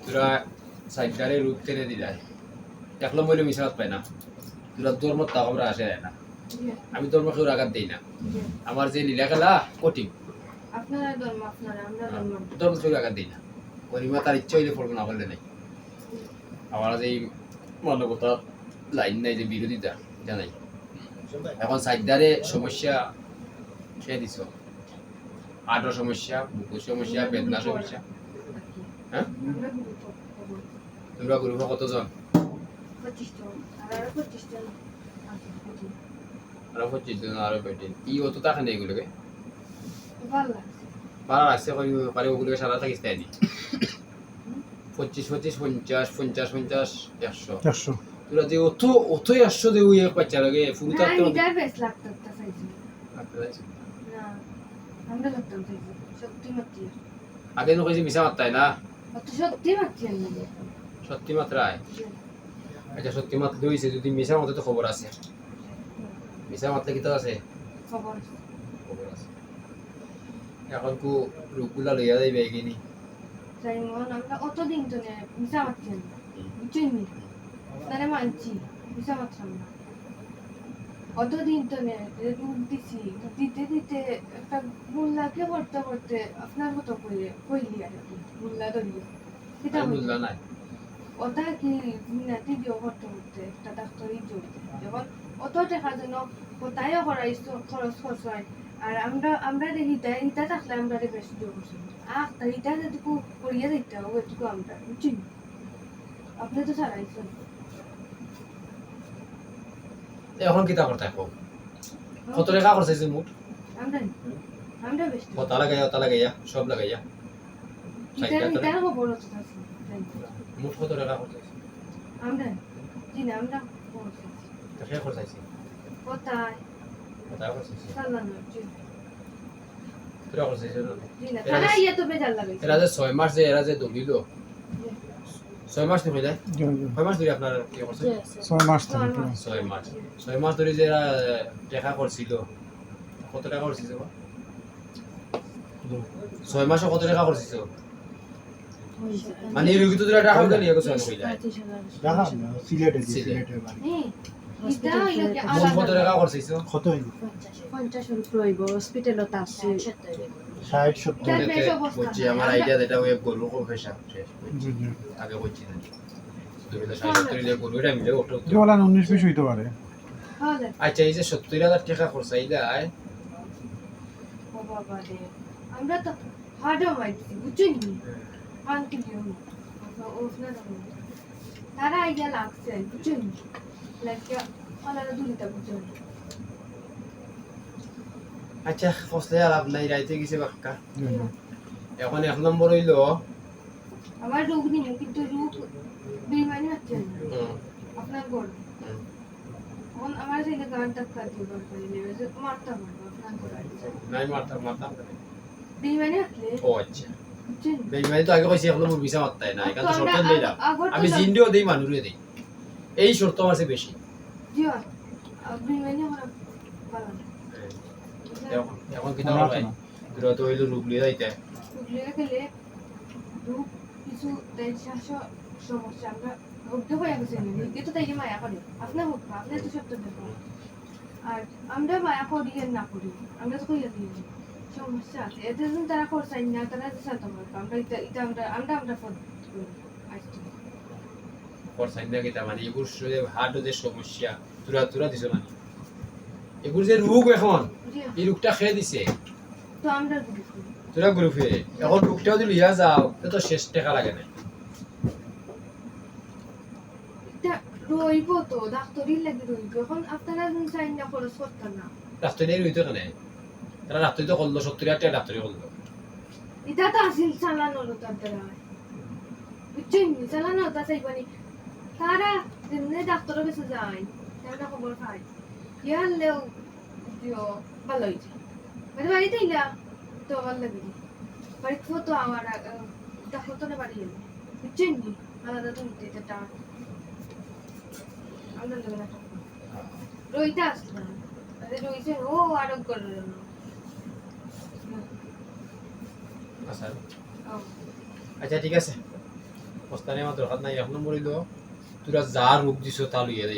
তোরা সাইডারে রূপ টেনে দিলাই দেখলাম বলে মিশাত পাই না তোরা ধর্ম তাও আমরা আসে না আমি ধর্ম কেউ আঘাত দিই না আমার যে লীলা খেলা কঠিন আপনারা ধর্ম আপনারা আমরা ধর্ম ধর্ম কেউ আঘাত দিই না করিমা তার ইচ্ছা হইলে পড়বো না করলে নাই আমার এই মানবতা লাইন নাই যে বিরোধিতা জানাই এখন সাইডারে সমস্যা খেয়ে দিছ আটো সমস্যা বুকুর সমস্যা বেদনা সমস্যা হ্যাঁ তোমরা গ্রুপে কতজন 25 জন আর 25 জন আছে আরো 25 জন আরো বেটিন ই অত টাকা নেই এগুলোকে ভালো লাগছে ভালো লাগছে পারে ওগুলোকে সারা থাকিস তাই দি 25 25 50 50 50 100 100 তোরা যে অত 100 দেউ এক বাচ্চা লাগে ফুরুতা না তো এটা বেশ লাগতো তা চাইছি না আমরা লাগতো চাইছি সত্যি মাত্র আগে নো কইছি মিছা মাত্রাই না অত সত্যি মাত্র না সত্যি মাত্রায় আচ্ছা সত্যি মাত্রা দইছে যদি মিছা মতে তো খবর আছে মিছা মাত্রা কি তো আছে খবর খবর আছে এখন কো রূপগুলা লইয়া যাইবে কিনি যাই মন আমরা অত দিন তো নে মিশা মাত্র না বুঝছেন নি তারে মানছি মিশা মাত্র না অত দিন তো নে রূপ দিছি দিতে দিতে একটা গুল্লাকে করতে করতে আপনার মতো কইলি আর কি গুল্লা ধরিয়ে সেটা বুঝলা নাই ওটা কি নাতি বিয়ে করতে করতে একটা ডাক্তারই জড়িত যখন অত টাকার জন্য কোথায় খরচ হয় আর আমরা দেখি ইটা থাকলে আমরা বেশি জোর করছি ইটা যেটুকু করিয়ে দিতে হবে এটুকু আমরা বুঝছি আপনি তো ছাড়াইছেন এখন কিতা করতে কো কত টাকা খরচাইছে মোট আমরা বেশি কত লাগাইয়া সব লাগাইয়া ইটার খবর আছে মোট কত টাকা খরচাইছে আমরা জি না আমরা টাকা খরচাইছে কোথায় কোথায় খরচাইছে চালানো জি তোরা খরচাইছে না জি না তারা ইয়ে তো বেজাল লাগে এরা যে 6 মাস যে এরা যে দলিল 6 মাস ধরে যায় 6 মাস ধরে আপনার কি করছে 6 মাস থেকে 6 মাস ধরে যে এরা টাকা করছিল কত টাকা করছিল 6 মাসে কত টাকা করছিল মানে এই রোগী তো টাকা হবে না এগুলো কই যায় দেখা সিলেটে বাড়ি এটা হইলো কি মোট কত টাকা করছিস কত হইল 50 রুপি হইব হসপিটালত আছে 60 70 বলছি আমার আইডিয়া যেটা ওই গরু কো পয়সা শেষ জি জি আগে বলছি না তুমি তো 70 লে গরু এটা মিলে ওটো জোলান 19 20 হইতে পারে হলে আচ্ছা এই যে 70,000 টাকা খরচাই দেয় ও বাবা রে আমরা তো হাড়ও মাইছি বুঝছেন নি আন্টি দিও ওসনা তারা আইডিয়া লাগছে বুঝছেন লাগে আলাদা দুলিটা বুঝছেন আচ্ছা ফসলে লাভ নাই রাইতে গেছে বাক্কা এখন 1 নম্বর হইলো আমার রোগ নিয়ে কিন্তু রোগ বেমানি হচ্ছে না আপনার বড় এখন আমার ছেলে গান ডাক্তার দিয়ে দরকার নেবে যে মারতে পারবো আপনার বড় নাই মারতাম বেমানি হচ্ছে ও আচ্ছা বুঝছেন বেইমানি তো আগে কইছি এখন মোর ভিসা মারতাই না এখান তো শর্ত দেই না আমি জিন্দিও দেই মানুরে দেই এই শর্ত আমার কাছে বেশি জিও বেমানি হওয়ার ভালো না এখন কি দাও ভাই দুটো তো হইলো রূপ লিয়ে যাইতে রোগলে গেলে রোগ কিছু দেশাস সমস্যা আমরা ভোগতে হয়ে গেছে কিন্তু তাই যে মায়া করে আপনার হোক আপনি তো সত্য দেখুন আর আমরা মায়া করি আর না করি আমরা তো কইয়া দিই সমস্যা আছে এতে যদি তারা করছেন না তারা শান্ত হবে আমরা এটা আমরা ফোন আসছি করছাই না কিটা মানে এগুর হার্ট যে সমস্যা তুরা দিছ না এগুর যে রোগ এখন এই রোগটা খেয়ে দিছে তো আমরা তোরা গ্রুপে এখন রোগটা যদি লিয়া যাও তো শেষ টাকা লাগে না রইব তো ডাক্তারই লাগে রইব এখন আপনারা চাই না খরচ করতেন না ডাক্তারের হইতো কেন তারা ডাক্তারি তো করলো 70,000 টাকা ডাক্তারি করলো এটা তো আসিল চালানো তাদের বুঝছেন চালানো তা চাইবানি তারা যেমনি ডাক্তারের কাছে যায় তারা খবর পায় ইয়ারলেও ভালো হয়েছে মানে বাড়িতে ইলা তো ভালো লাগে বাড়িতে তো আমার ডাক্তার তো বাড়ি এলো বুঝছেন নি আলাদা তো নিতে এটা আমরা লোক না রইটা আসলো রইছে ও আরোগ্য করলো আচ্ছা ঠিক আছে মস্তানি আমার দরকার নাই। এক নম্বর হইল তোরা যা রূপ দিছ তা লইয়া